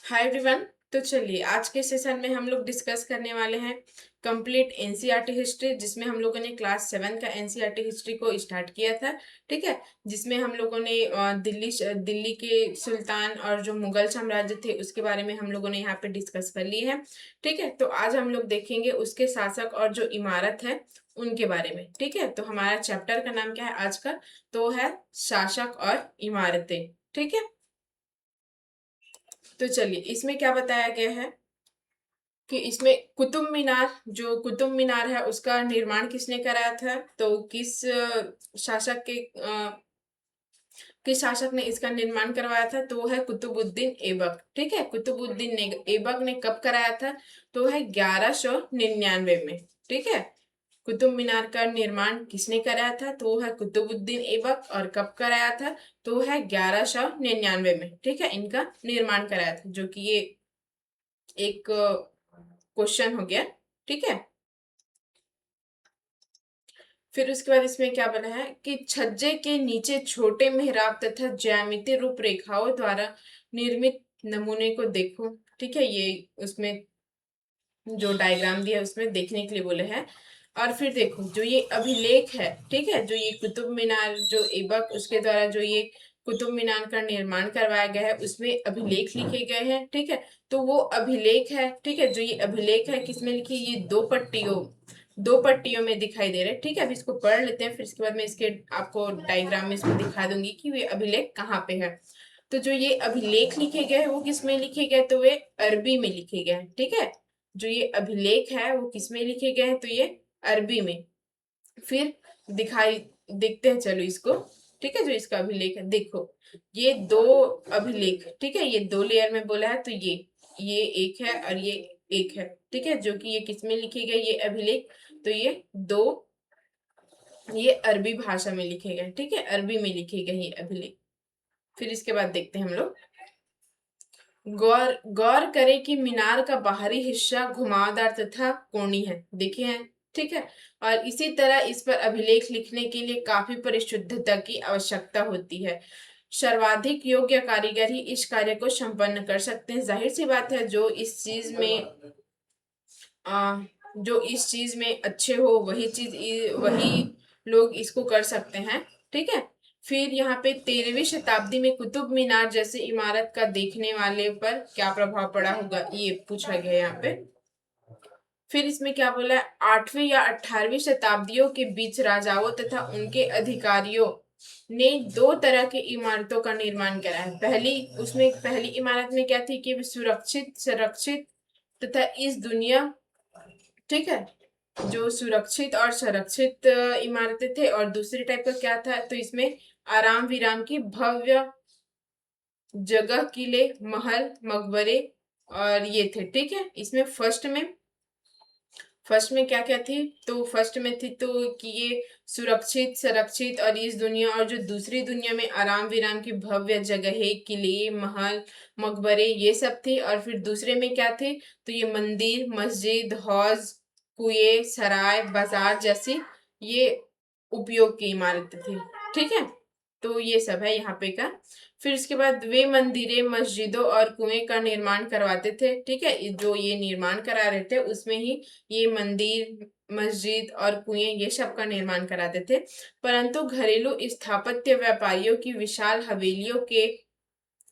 Hi everyone. तो चलिए आज के सेशन में हम लोग डिस्कस करने वाले हैं कंप्लीट एनसीईआरटी हिस्ट्री, जिसमें हम लोगों ने क्लास 7 का एनसीईआरटी हिस्ट्री को स्टार्ट किया था। ठीक है, जिसमें हम लोगों ने दिल्ली के सुल्तान और जो मुगल साम्राज्य थे उसके बारे में हम लोगों ने यहाँ पे डिस्कस कर लिए हैं। ठीक है, तो आज हम लोग देखेंगे उसके शासक और जो इमारत है उनके बारे में। ठीक है, तो हमारा चैप्टर का नाम क्या है आज का? तो है शासक और इमारतें। ठीक है, तो चलिए इसमें क्या बताया गया है कि इसमें कुतुब मीनार, जो कुतुब मीनार है उसका निर्माण किसने कराया था? तो शासक के किस शासक ने इसका निर्माण करवाया था? तो वो है कुतुबुद्दीन ऐबक। ठीक है, ऐबक ने कब कराया था? तो है 1199 में। ठीक है, कुतुब मीनार का निर्माण किसने कराया था? तो वो है कुतुबुद्दीन ऐबक। और कब कराया था? तो है 1199 में। ठीक है, इनका निर्माण कराया था, जो कि ये एक क्वेश्चन हो गया। ठीक है, फिर उसके बाद इसमें क्या बना है कि छज्जे के नीचे छोटे मेहराब तथा ज्यामितीय रूपरेखाओं द्वारा निर्मित नमूने को देखो। ठीक है, ये उसमें जो डायग्राम दिया है उसमें देखने के लिए बोले हैं। और फिर देखो जो ये अभिलेख है, ठीक है, जो ये कुतुब मीनार जो ऐबक उसके द्वारा जो ये कुतुब मीनार का निर्माण करवाया गया है उसमें अभिलेख लिखे गए हैं। ठीक है, तो वो अभिलेख है, ठीक है, जो ये अभिलेख है किसमें लिखी? ये दो पट्टियों में दिखाई दे रहे हैं। ठीक है, अभी इसको पढ़ लेते हैं, फिर इसके बाद मैं इसके आपको डायग्राम में इसको दिखा दूंगी कि ये अभिलेख कहाँ पे है। तो जो ये अभिलेख लिखे गए हैं वो किसमें लिखे गए? तो वे अरबी में लिखे गए हैं। ठीक है, जो ये अभिलेख है वो किसमें लिखे गए हैं? तो ये अरबी में। फिर दिखाई देखते हैं, चलो इसको। ठीक है, जो इसका अभिलेख है देखो, ये दो अभिलेख, ठीक है, ये दो लेयर में बोला है। तो ये एक है और ये एक है। ठीक है, जो कि ये किसमें लिखे गए ये अभिलेख? तो ये अरबी भाषा में लिखे गए। ठीक है, अरबी में लिखे गए ये अभिलेख। फिर इसके बाद देखते हैं हम लोग। गौर गौर करें कि मीनार का बाहरी हिस्सा घुमावदार तथा कोणी है, देखे हैं। ठीक है, और इसी तरह इस पर अभिलेख लिखने के लिए काफी परिशुद्धता की आवश्यकता होती है। सर्वाधिक योग्य कारीगर ही इस कार्य को संपन्न कर सकते हैं। जाहिर सी बात है, आ, जो इस चीज में अच्छे हो वही लोग इसको कर सकते हैं। ठीक है, फिर यहाँ पे 13वीं शताब्दी में कुतुब मीनार जैसे इमारत का देखने वाले पर क्या प्रभाव पड़ा होगा, ये पूछा गया है यहाँ पे। फिर इसमें क्या बोला है? 8वीं या 18वीं शताब्दियों के बीच राजाओं तथा उनके अधिकारियों ने दो तरह की इमारतों का निर्माण करा है। पहली इमारत में क्या थी कि सुरक्षित संरक्षित तथा इस दुनिया, ठीक है, जो सुरक्षित और संरक्षित इमारतें थे। और दूसरी टाइप का क्या था? तो इसमें आराम विराम की भव्य जगह, किले, महल, मकबरे और ये थे। ठीक है, इसमें फर्स्ट में क्या क्या थी? तो फर्स्ट में थी तो कि ये सुरक्षित संरक्षित और इस दुनिया, और जो दूसरी दुनिया में आराम विराम की भव्य जगह, किले, महल, मकबरे ये सब थी। और फिर दूसरे में क्या थे? तो ये मंदिर, मस्जिद, हौज, कुएं, सराय, बाजार जैसी ये उपयोग की इमारतें थी। ठीक है, तो ये सब है यहाँ पे का। फिर इसके बाद वे मंदिरें, मस्जिदों और कुएं का निर्माण करवाते थे। ठीक है, जो ये निर्माण करा रहे थे उसमें ही ये मंदिर, मस्जिद और कुएं ये सब का निर्माण कराते थे। परंतु घरेलू स्थापत्य व्यापारियों की विशाल हवेलियों के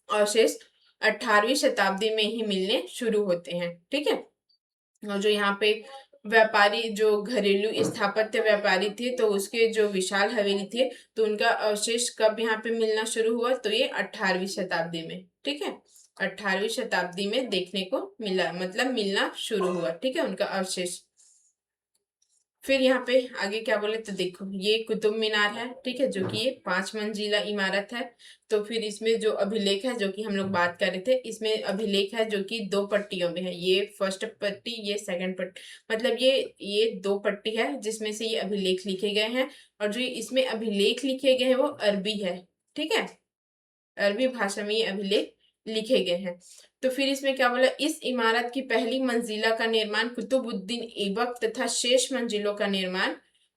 अवशेष 18वीं शताब्दी में ही मिलने शुरू होते हैं। ठीक है, और जो यहाँ पे व्यापारी, जो घरेलू स्थापत्य व्यापारी थे, तो उसके जो विशाल हवेली थे तो उनका अवशेष कब यहाँ पे मिलना शुरू हुआ? तो ये 18वीं शताब्दी में। ठीक है, 18वीं शताब्दी में देखने को मिला, मतलब मिलना शुरू हुआ। ठीक है, उनका अवशेष। फिर यहाँ पे आगे क्या बोले? तो देखो ये कुतुब मीनार है। ठीक है, जो कि ये 5 मंजिला इमारत है। तो फिर इसमें जो अभिलेख है, जो कि हम लोग बात कर रहे थे, इसमें अभिलेख है जो कि दो पट्टियों में है। ये फर्स्ट पट्टी, ये सेकंड पट्टी, मतलब ये दो पट्टी है जिसमें से ये अभिलेख लिखे गए हैं। और जो इसमें अभिलेख लिखे गए हैं वो अरबी है। ठीक है, अरबी भाषा में ये अभिलेख लिखे गए हैं। तो फिर इसमें क्या बोला? इस इमारत की पहली मंजिला का निर्माण कुतुबुद्दीन ऐबक तथा शेष मंजिलों का निर्माण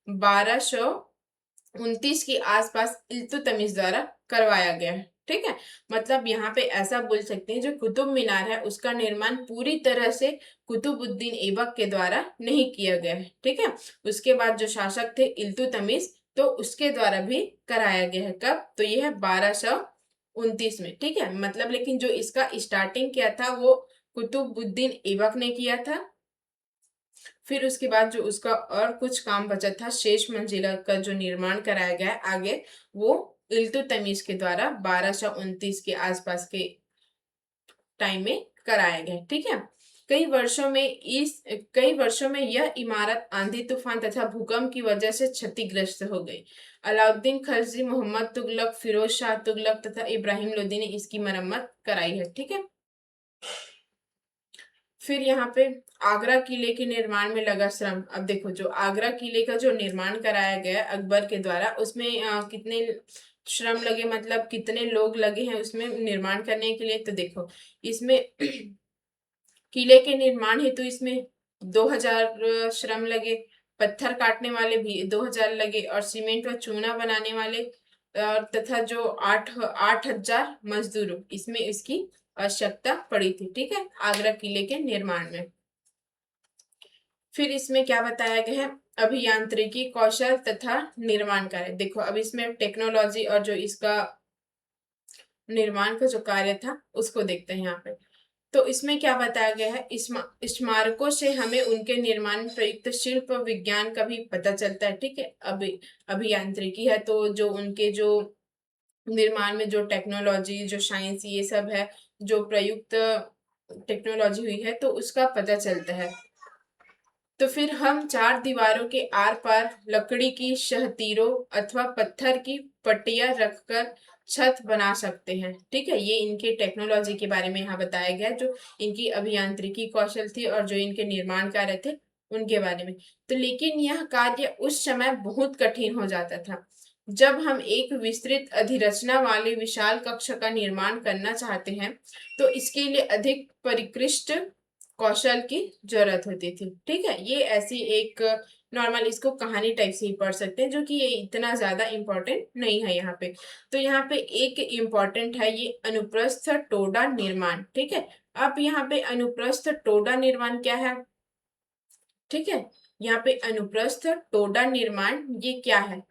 1229 के आसपास इल्तुतमिश द्वारा करवाया गया है। ठीक है। मतलब यहाँ पे ऐसा बोल सकते हैं जो कुतुब मीनार है उसका निर्माण पूरी तरह से कुतुबुद्दीन ऐबक के द्वारा नहीं किया गया है। ठीक है। उसके बाद जो शासक थे इल्तुतमिश, तो उसके द्वारा भी कराया गया है। कब? तो यह है 1229 में। ठीक है। मतलब लेकिन जो इसका स्टार्टिंग किया था वो कुतुबुद्दीन ऐबक ने किया था। फिर उसके बाद जो उसका और कुछ काम बचा था, शेष मंजिला का जो निर्माण कराया गया है आगे, वो इल्तुतमिश के द्वारा 1229 के आसपास के टाइम में कराया गया। ठीक है। कई वर्षों में यह इमारत आंधी तूफान तथा भूकंप की वजह से क्षतिग्रस्त हो गई। अलाउद्दीन खलजी, मोहम्मद तुगलक, फिरोज शाह तुगलक तथा इब्राहिम लोदी ने इसकी मरम्मत कराई है। ठीक है। फिर यहाँ पे आगरा किले के निर्माण में लगा श्रम। अब देखो, जो आगरा किले का जो निर्माण कराया गया अकबर के द्वारा, उसमें कितने श्रम लगे, मतलब कितने लोग लगे हैं उसमें निर्माण करने के लिए। तो देखो, इसमें किले के निर्माण हेतु इसमें 2000 श्रम लगे, पत्थर काटने वाले भी 2000 लगे, और सीमेंट व चूना बनाने वाले और तथा जो 8,000 मजदूरों इसमें इसकी आवश्यकता पड़ी थी। ठीक है। आगरा किले के निर्माण में फिर इसमें क्या बताया गया है, अभियांत्रिकी कौशल तथा निर्माण कार्य। देखो, अब इसमें टेक्नोलॉजी और जो इसका निर्माण का जो कार्य था उसको देखते हैं यहाँ पे। तो इसमें क्या बताया गया है, स्मारकों से हमें उनके निर्माण में प्रयुक्त शिल्प विज्ञान का भी पता चलता है। ठीक है। अभियांत्रिकी है तो जो उनके जो निर्माण में जो टेक्नोलॉजी, जो साइंस, ये सब है, जो प्रयुक्त टेक्नोलॉजी हुई है, तो उसका पता चलता है। तो फिर हम चार दीवारों के आर पार लकड़ी की शहतीरों अथवा पत्थर की पट्टियां रखकर छत बना सकते हैं। ठीक है। ये इनके टेक्नोलॉजी के बारे में यहाँ बताया गया, जो इनकी अभियांत्रिकी कौशल थी और जो इनके निर्माण कार्य थे उनके बारे में। तो लेकिन यह कार्य उस समय बहुत कठिन हो जाता था। जब हम एक विस्तृत अधिरचना वाले विशाल कक्ष का निर्माण करना चाहते हैं तो इसके लिए अधिक परिष्कृत कौशल की जरूरत होती थी। ठीक है। ये ऐसी एक नॉर्मल, इसको कहानी टाइप से ही पढ़ सकते हैं, जो कि ये इतना ज्यादा इम्पोर्टेंट नहीं है यहाँ पे। तो यहाँ पे एक इम्पोर्टेंट है ये अनुप्रस्थ टोडा निर्माण। ठीक है। अब यहाँ पे अनुप्रस्थ टोडा निर्माण क्या है? ठीक है। यहाँ पे अनुप्रस्थ टोडा निर्माण ये क्या है?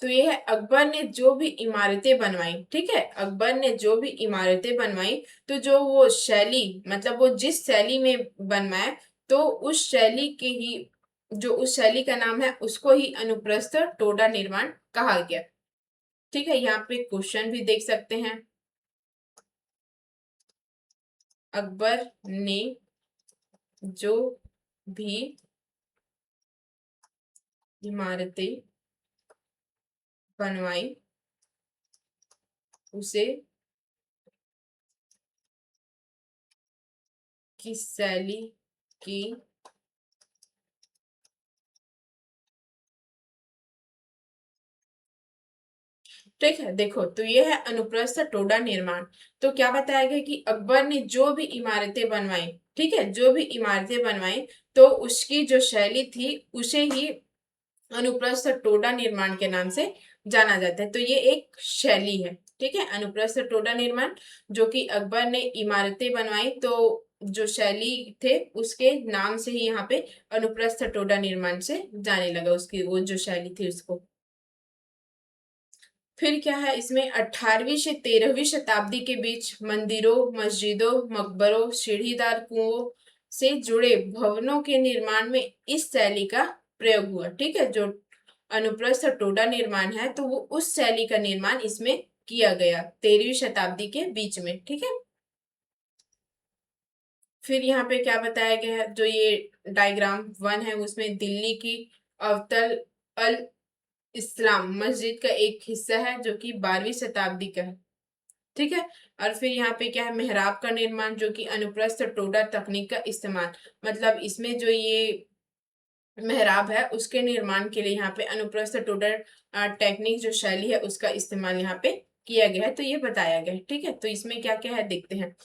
तो ये है अकबर ने जो भी इमारतें बनवाई। ठीक है। अकबर ने जो भी इमारतें बनवाई, तो जो वो शैली, मतलब वो जिस शैली में बनवाए, तो उस शैली के ही, जो उस शैली का नाम है उसको ही अनुप्रस्थ टोडा निर्माण कहा गया। ठीक है। यहाँ पे क्वेश्चन भी देख सकते हैं। अकबर ने जो भी इमारतें बनवाई उसे किस शैली की ठीक है। देखो, तो ये है अनुप्रस्थ टोडा निर्माण। तो क्या बताया गया कि अकबर ने जो भी इमारतें बनवाई, ठीक है, जो भी इमारतें बनवाई, तो उसकी जो शैली थी उसे ही अनुप्रस्थ टोडा निर्माण के नाम से जाना जाता है। तो ये एक शैली है। ठीक है। अनुप्रस्थ टोडा निर्माण, जो कि अकबर ने इमारतें बनवाई, तो जो शैली थे उसके नाम से ही यहाँ पे अनुप्रस्थ टोडा निर्माण से जाने लगा, उसकी वो जो शैली थी उसको। फिर क्या है इसमें, 18वीं से 13वीं शताब्दी के बीच मंदिरों, मस्जिदों, मकबरों, सीढ़ीदार कुओं से जुड़े भवनों के निर्माण में इस शैली का प्रयोग हुआ। ठीक है। जो अनुप्रस्थ टोडा निर्माण है तो वो उस शैली का निर्माण इसमें किया गया 13वीं शताब्दी के बीच में। ठीक है। फिर यहाँ पे क्या बताया गया है, जो ये डायग्राम 1 है उसमें दिल्ली की अवतल अल इस्लाम मस्जिद का एक हिस्सा है जो कि 12वीं शताब्दी का है। ठीक है। और फिर यहाँ पे क्या है, मेहराब का निर्माण, जो कि अनुप्रस्थ टोडा तकनीक का इस्तेमाल, मतलब इसमें जो ये मेहराब है उसके निर्माण के लिए यहाँ पे अनुप्रस्थ टोडा टेक्निक, जो शैली है, उसका इस्तेमाल यहाँ पे किया गया है। तो ये बताया गया है। ठीक है। तो इसमें क्या क्या है देखते हैं।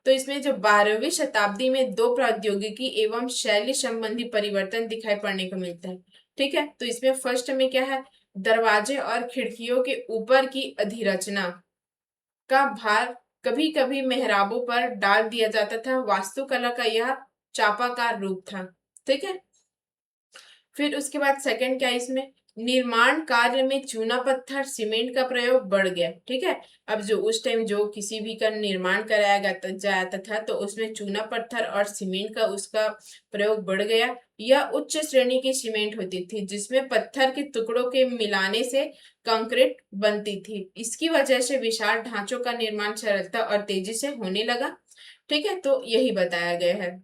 तो इसमें जो 12वीं शताब्दी में दो प्रौद्योगिकी एवं शैली संबंधी परिवर्तन दिखाई पड़ने को मिलता है। ठीक है। तो इसमें फर्स्ट में क्या है, दरवाजे और खिड़कियों के ऊपर की अधिरचना, का भार कभी कभी मेहराबों पर डाल दिया जाता था। वास्तुकला का यह चापाकार रूप था। ठीक है। फिर उसके बाद सेकंड क्या है इसमें, निर्माण कार्य में चूना पत्थर सीमेंट का प्रयोग बढ़ गया। ठीक है। अब जो उस टाइम जो किसी भी का निर्माण कराया जाता था तो उसमें चूना पत्थर और सीमेंट का उसका प्रयोग बढ़ गया। यह उच्च श्रेणी की सीमेंट होती थी जिसमें पत्थर के टुकड़ों के मिलाने से कंक्रीट बनती थी। इसकी वजह से विशाल ढांचों का निर्माण सरलता और तेजी से होने लगा। ठीक है, तो यही बताया गया है।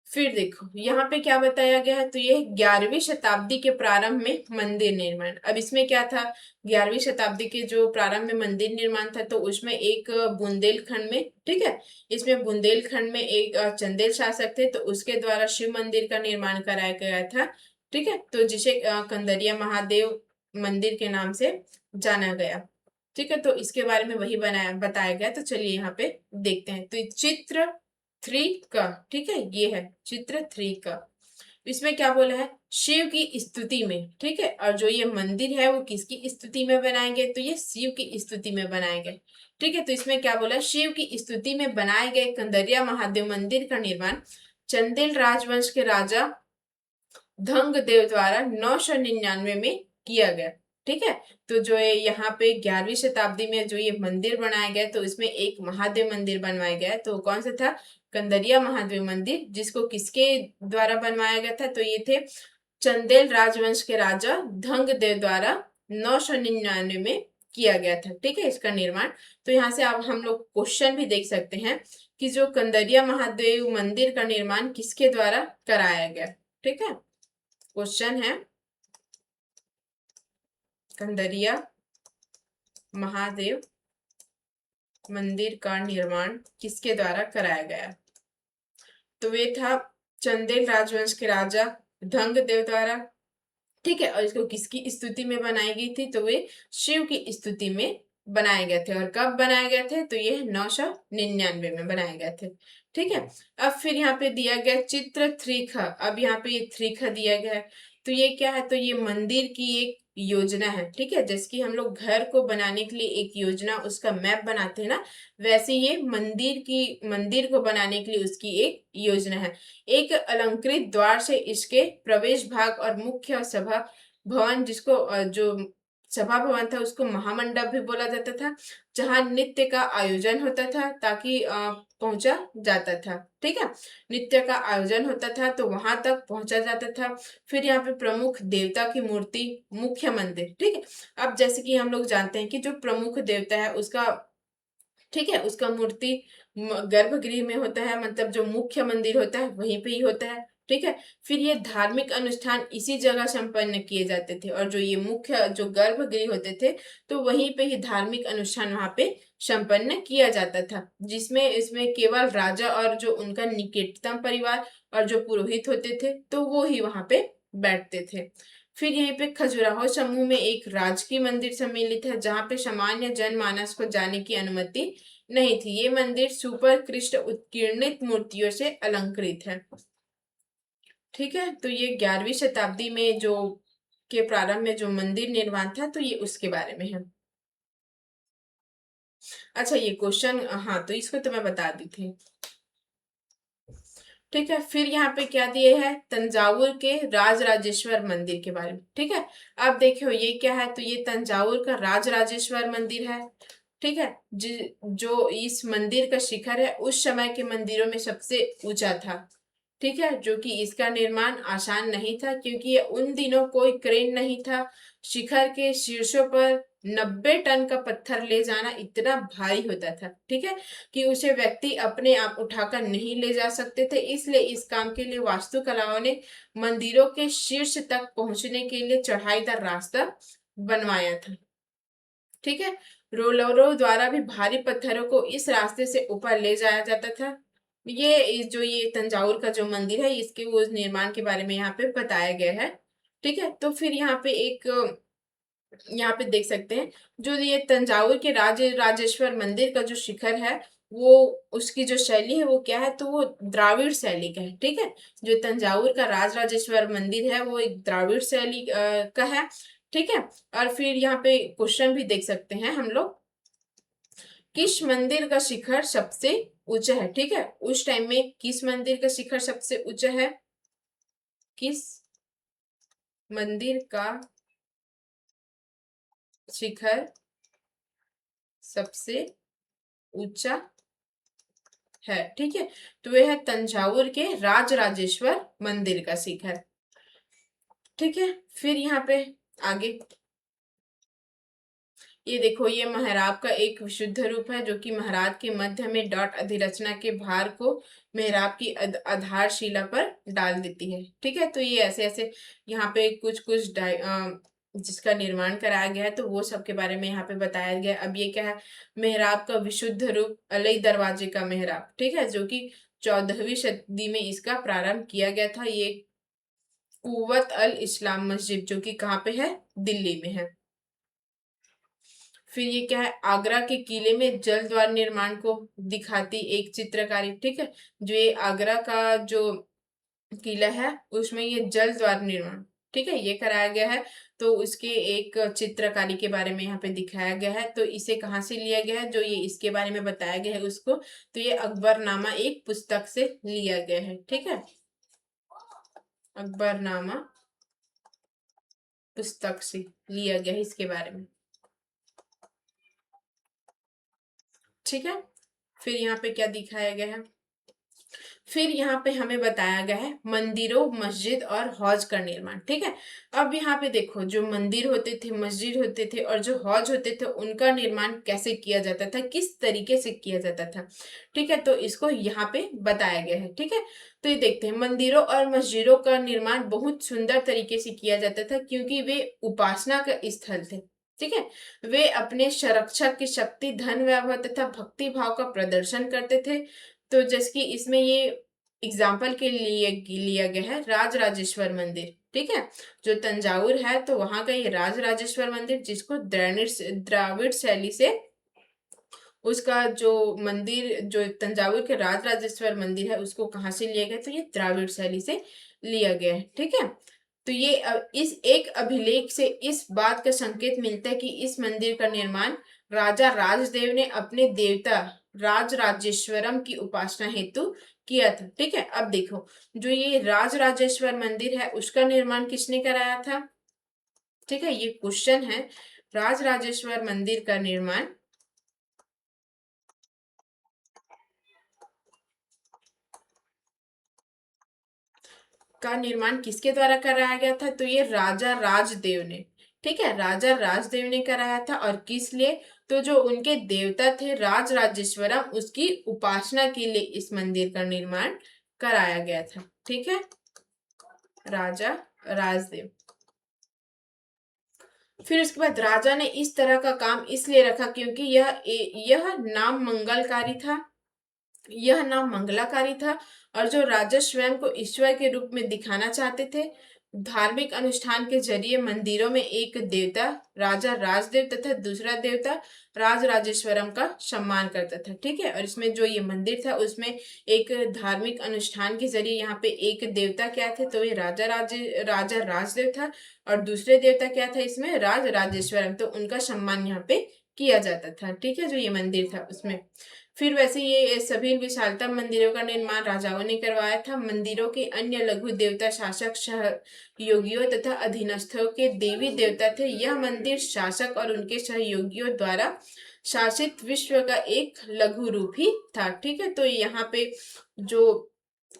फिर देखो यहाँ पे क्या बताया गया है, तो ये 11वीं शताब्दी के प्रारंभ में मंदिर निर्माण। अब इसमें क्या था, 11वीं शताब्दी के जो प्रारंभ में मंदिर निर्माण था तो उसमें एक बुंदेलखंड में, ठीक है, इसमें बुंदेलखंड में एक चंदेल शासक थे तो उसके द्वारा शिव मंदिर का निर्माण कराया गया था। ठीक है, तो जिसे कंदरिया महादेव मंदिर के नाम से जाना गया। ठीक है, तो इसके बारे में वही बनाया बताया गया। तो चलिए यहाँ पे देखते हैं। तो चित्र 3 का, ठीक है, ये है चित्र 3 का। इसमें क्या बोला है, शिव की स्तुति में। ठीक है, और जो ये मंदिर है वो किसकी स्तुति में बनाएंगे, तो ये शिव की स्तुति में बनाएंगे। ठीक है, तो इसमें क्या बोला है, शिव की स्तुति में बनाए गए कंदरिया महादेव मंदिर का निर्माण चंदेल राजवंश के राजा धंग देव द्वारा 999 में किया गया। ठीक है, तो जो है यहाँ पे 11वीं शताब्दी में जो ये मंदिर बनाया गया तो इसमें एक महादेव मंदिर बनवाया गया। तो कौन सा था, कंदरिया महादेव मंदिर, जिसको किसके द्वारा बनवाया गया था, तो ये थे चंदेल राजवंश के राजा धंग देव द्वारा 999 में किया गया था। ठीक है, इसका निर्माण। तो यहाँ से अब हम लोग क्वेश्चन भी देख सकते हैं कि जो कंदरिया महादेव मंदिर का निर्माण किसके द्वारा कराया गया। ठीक है, क्वेश्चन है कंदरिया महादेव मंदिर का निर्माण किसके द्वारा कराया गया, तो वे था चंदेल राजवंश के राजा धंग देव द्वारा। ठीक है, और इसको किसकी स्तुति में बनाई गई थी, तो वे शिव की स्तुति में बनाए गए थे। और कब बनाए गए थे, तो ये 999 में बनाए गए थे। ठीक है, अब फिर यहाँ पे दिया गया चित्र 3 ख। अब यहाँ पे ये 3 ख दिया गया है, तो ये क्या है, तो ये मंदिर की एक योजना है। ठीक है, जैसे कि हम लोग घर को बनाने के लिए एक योजना उसका मैप बनाते हैं ना, वैसे ये मंदिर को बनाने के लिए उसकी एक योजना है। एक अलंकृत द्वार से इसके प्रवेश भाग और मुख्य सभा भवन, जिसको जो सभा भवन था उसको महामंडप भी बोला जाता था, जहां नृत्य का आयोजन होता था ताकि पहुंचा जाता था। ठीक है, नृत्य का आयोजन होता था तो वहां तक पहुंचा जाता था। फिर यहाँ पे प्रमुख देवता की मूर्ति, मुख्य मंदिर। ठीक है, अब जैसे कि हम लोग जानते हैं कि जो प्रमुख देवता है उसका, ठीक है, उसका मूर्ति गर्भगृह में होता है, मतलब जो मुख्य मंदिर होता है वहीं पे ही होता है। ठीक है, फिर ये धार्मिक अनुष्ठान इसी जगह संपन्न किए जाते थे, और जो ये मुख्य जो गर्भगृह होते थे तो वहीं पे ही धार्मिक अनुष्ठान वहां पे संपन्न किया जाता था, जिसमें इसमें केवल राजा और जो उनका निकटतम परिवार और जो पुरोहित होते थे तो वो ही वहां पे बैठते थे। फिर यहीं पे खजुराहो समूह में एक राजकीय मंदिर सम्मिलित है जहाँ पे सामान्य जनमानस को जाने की अनुमति नहीं थी। ये मंदिर सुपर कृष्ण उत्कीर्णित मूर्तियों से अलंकृत है। ठीक है, तो ये 11वीं शताब्दी में जो के प्रारंभ में जो मंदिर निर्माण था तो ये उसके बारे में है। अच्छा, ये क्वेश्चन, हाँ, तो इसको तो मैं बता दी थी। ठीक है, फिर यहाँ पे क्या दिए है, तंजावुर के राजराजेश्वर मंदिर के बारे में। ठीक है, अब देखियो ये क्या है, तो ये तंजावुर का राजराजेश्वर मंदिर है। ठीक है, जो इस मंदिर का शिखर है उस समय के मंदिरों में सबसे ऊंचा था। ठीक है, जो कि इसका निर्माण आसान नहीं था क्योंकि ये उन दिनों कोई क्रेन नहीं था। शिखर के शीर्षों पर 90 टन का पत्थर ले जाना इतना भारी होता था, ठीक है, कि उसे व्यक्ति अपने आप उठाकर नहीं ले जा सकते थे। इसलिए इस काम के लिए वास्तुकलाओं ने मंदिरों के शीर्ष तक पहुंचने के लिए चढ़ाईदार रास्ता बनवाया था। ठीक है, रोलरों द्वारा भी भारी पत्थरों को इस रास्ते से ऊपर ले जाया जाता था। जो ये तंजावुर का जो मंदिर है इसके वो निर्माण के बारे में यहाँ पे बताया गया है। ठीक है, तो फिर यहाँ पे एक यहाँ पे देख सकते हैं जो ये तंजावुर के राजेश्वर मंदिर का जो शिखर है वो उसकी जो शैली है वो क्या है, तो वो द्राविड़ शैली का है। ठीक है, जो तंजावुर का राजराजेश्वर मंदिर है वो एक द्राविड़ शैली का है। ठीक है। और फिर यहाँ पे क्वेश्चन भी देख सकते हैं हम लोग, किस मंदिर का शिखर सबसे ऊंचा है? ठीक है, उस टाइम में किस मंदिर का शिखर सबसे ऊंचा है? किस मंदिर का शिखर सबसे ऊंचा है? ठीक है, तो यह है तंजावुर के राजराजेश्वर मंदिर का शिखर। ठीक है, फिर यहाँ पे आगे ये देखो, ये मेहराब का एक विशुद्ध रूप है जो कि मेहराब के मध्य में डॉट अधिरचना के भार को मेहराब की आधारशिला पर डाल देती है। ठीक है, तो ये ऐसे ऐसे यहाँ पे कुछ कुछ जिसका निर्माण कराया गया है, तो वो सब के बारे में यहाँ पे बताया गया है। अब ये क्या है? मेहराब का विशुद्ध रूप, अलई दरवाजे का मेहराब। ठीक है, जो कि 14वीं सदी में इसका प्रारंभ किया गया था। ये कुव्वत अल इस्लाम मस्जिद, जो कि कहाँ पे है? दिल्ली में है। फिर ये क्या है? आगरा के किले में जल द्वार निर्माण को दिखाती एक चित्रकारी। ठीक है, जो ये आगरा का जो किला है उसमें ये जल द्वार निर्माण, ठीक है, ये कराया गया है। तो उसके एक चित्रकारी के बारे में यहाँ पे दिखाया गया है। तो इसे कहाँ से लिया गया है? जो ये इसके बारे में बताया गया है उसको, तो ये अकबरनामा एक पुस्तक से लिया गया है। ठीक है, अकबरनामा पुस्तक से लिया गया है इसके बारे में। ठीक है, फिर यहाँ पे क्या दिखाया गया है? फिर यहाँ पे हमें बताया गया है मंदिरों, मस्जिद और हौज का निर्माण। ठीक है, अब यहाँ पे देखो, जो मंदिर होते थे, मस्जिद होते थे और जो हौज होते थे, उनका निर्माण कैसे किया जाता था, किस तरीके से किया जाता था। ठीक है, तो इसको यहाँ पे बताया गया है। ठीक है, तो ये देखते हैं, मंदिरों और मस्जिदों का निर्माण बहुत सुंदर तरीके से किया जाता था क्योंकि वे उपासना का स्थल थे। ठीक है, वे अपने संरक्षक की शक्ति, धन, वैभव तथा भक्ति भाव का प्रदर्शन करते थे। तो जैसे कि इसमें ये एग्जाम्पल के लिए लिया गया है राजराजेश्वर मंदिर। ठीक है, जो तंजावुर है तो वहां का ये राजराजेश्वर मंदिर, जिसको द्राविड़ शैली से उसका जो मंदिर, जो तंजावुर के राजराजेश्वर मंदिर है, उसको कहाँ से लिया गया? तो ये द्राविड़ शैली से लिया गया है। ठीक है, तो ये इस एक अभिलेख से इस बात का संकेत मिलता है कि इस मंदिर का निर्माण राजा राजदेव ने अपने देवता राजराजेश्वरम की उपासना हेतु किया था। ठीक है, अब देखो, जो ये राजराजेश्वर मंदिर है उसका निर्माण किसने कराया था? ठीक है, ये क्वेश्चन है। राजराजेश्वर मंदिर का निर्माण किसके द्वारा कराया गया था? तो ये राजा राजदेव ने। ठीक है, राजा राजदेव ने कराया था। और किस लिए? तो जो उनके देवता थे राज राजेश्वरम, उसकी उपासना के लिए इस मंदिर का निर्माण कराया गया था। ठीक है, राजा राजदेव। फिर उसके बाद राजा ने इस तरह का काम इसलिए रखा क्योंकि यह नाम मंगलकारी था, यह नाम मंगलाकारी था। और जो राजा स्वयं को ईश्वर के रूप में दिखाना चाहते थे, धार्मिक अनुष्ठान के जरिए मंदिरों में एक देवता राजा राजदेव तथा दूसरा देवता राज राजेश्वरम का सम्मान करता था। ठीक है, और इसमें जो ये मंदिर था उसमें एक धार्मिक अनुष्ठान के जरिए यहाँ पे एक देवता क्या थे? तो ये राजा राजदेव था। और दूसरे देवता क्या था इसमें? राज राजेश्वरम। तो उनका सम्मान यहाँ पे किया जाता था। ठीक है, जो ये मंदिर था उसमें। फिर वैसे ये सभी विशालतम मंदिरों का निर्माण राजाओं ने करवाया था। मंदिरों के अन्य लघु देवता शासक, सहयोगियों तथा अधीनस्थों के देवी देवता थे। यह मंदिर शासक और उनके सहयोगियों द्वारा शासित विश्व का एक लघु रूप ही था। ठीक है, तो यहाँ पे जो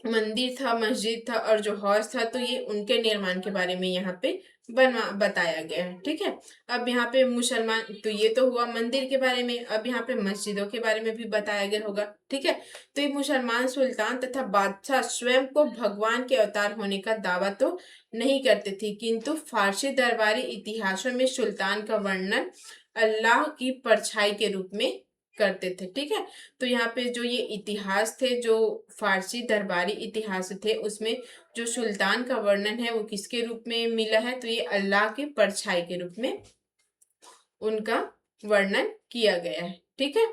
मंदिर था, मस्जिद था और जो हौज था, तो ये उनके निर्माण के बारे में यहाँ पे बना बताया गया है। ठीक है, अब यहाँ पे मुसलमान, तो ये तो हुआ मंदिर के बारे में। अब यहाँ पे मस्जिदों के बारे में भी बताया गया होगा। ठीक है, तो ये मुसलमान सुल्तान तथा बादशाह स्वयं को भगवान के अवतार होने का दावा तो नहीं करते थे, किंतु फारसी दरबारी इतिहासों में सुल्तान का वर्णन अल्लाह की परछाई के रूप में करते थे। ठीक है, तो यहाँ पे जो ये इतिहास थे, जो फारसी दरबारी इतिहास थे, उसमें जो सुल्तान का वर्णन है वो किसके रूप में मिला है? तो ये अल्लाह की परछाई के रूप में उनका वर्णन किया गया है। ठीक है,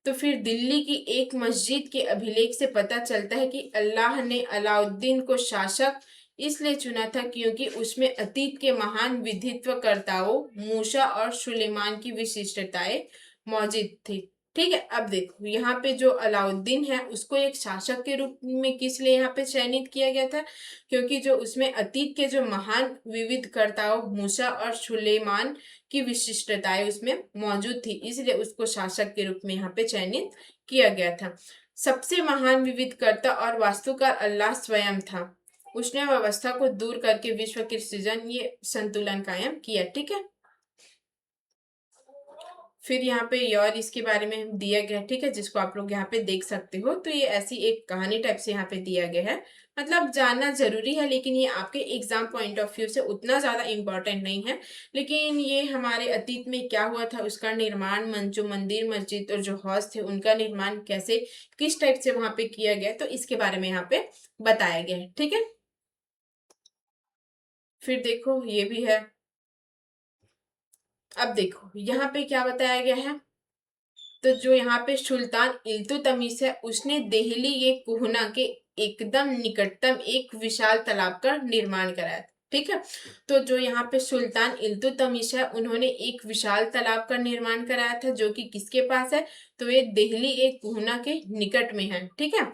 तो फिर दिल्ली की एक मस्जिद के अभिलेख से पता चलता है कि अल्लाह ने अलाउद्दीन को शासक इसलिए चुना था क्योंकि उसमें अतीत के महान विधित्वकर्ताओं मूसा और सुलेमान की विशिष्टताएं मौजूद थी। ठीक है, अब देखो यहाँ पे जो अलाउद्दीन है उसको एक शासक के रूप में किस लिए यहाँ पे चयनित किया गया था, क्योंकि जो उसमें अतीत के जो महान विविधकर्ताओं मूसा और सुलेमान की विशिष्टताएं उसमें मौजूद थी, इसलिए उसको शासक के रूप में यहाँ पे चयनित किया गया था। सबसे महान विविधकर्ता और वास्तुकार अल्लाह स्वयं था। उसने व्यवस्था को दूर करके विश्व के सृजन ये संतुलन कायम किया। ठीक है, फिर यहाँ पे ये और इसके बारे में दिया गया है, ठीक है, जिसको आप लोग यहाँ पे देख सकते हो। तो ये ऐसी एक कहानी टाइप से यहाँ पे दिया गया है, मतलब जानना जरूरी है, लेकिन ये आपके एग्जाम पॉइंट ऑफ व्यू से उतना ज्यादा इम्पोर्टेंट नहीं है। लेकिन ये हमारे अतीत में क्या हुआ था, उसका निर्माण, जो मंदिर मस्जिद और जो हौज थे उनका निर्माण कैसे किस टाइप से वहां पे किया गया, तो इसके बारे में यहाँ पे बताया गया है। ठीक है, फिर देखो ये भी है। अब देखो यहाँ पे क्या बताया गया है, तो जो यहाँ पे सुल्तान इल्तुतमिश है उसने देहली ये कुहना के एकदम निकटतम एक विशाल तालाब का निर्माण कराया। ठीक है, तो जो यहाँ पे सुल्तान इल्तुतमिश है उन्होंने एक विशाल तालाब का निर्माण कराया था, जो कि किसके पास है, तो ये देहली एक कुहना के निकट में है। ठीक है,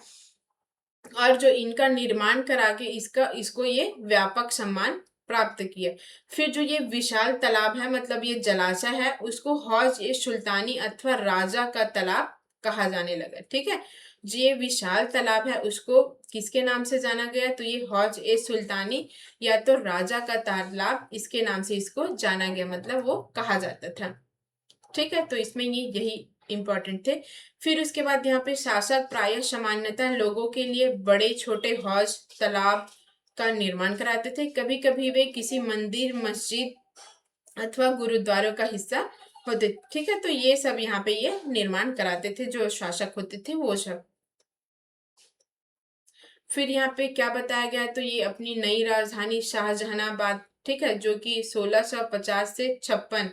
और जो इनका निर्माण करा के इसको ये व्यापक सम्मान प्राप्त किया। फिर जो ये विशाल तालाब है, मतलब ये जलाशय है, उसको हौज ए सुल्तानी अथवा राजा का तालाब कहा जाने लगा। ठीक है, जो ये विशाल तालाब है उसको किसके नाम से जाना गया, तो ये हौज ए सुल्तानी या तो राजा का तालाब, इसके नाम से इसको जाना गया, मतलब वो कहा जाता था। ठीक है, तो इसमें ये यही इंपॉर्टेंट थे। फिर उसके बाद यहाँ पे शासक प्रायः सामान्यतः लोगों के लिए बड़े छोटे हौज तालाब का निर्माण कराते थे। कभी कभी वे किसी मंदिर मस्जिद अथवा गुरुद्वारों का हिस्सा होते। ठीक है, तो ये सब यहाँ पे ये निर्माण कराते थे जो शासक होते थे वो सब। फिर यहाँ पे क्या बताया गया, तो ये अपनी नई राजधानी शाहजहानाबाद, ठीक है, जो कि 1650 से 56,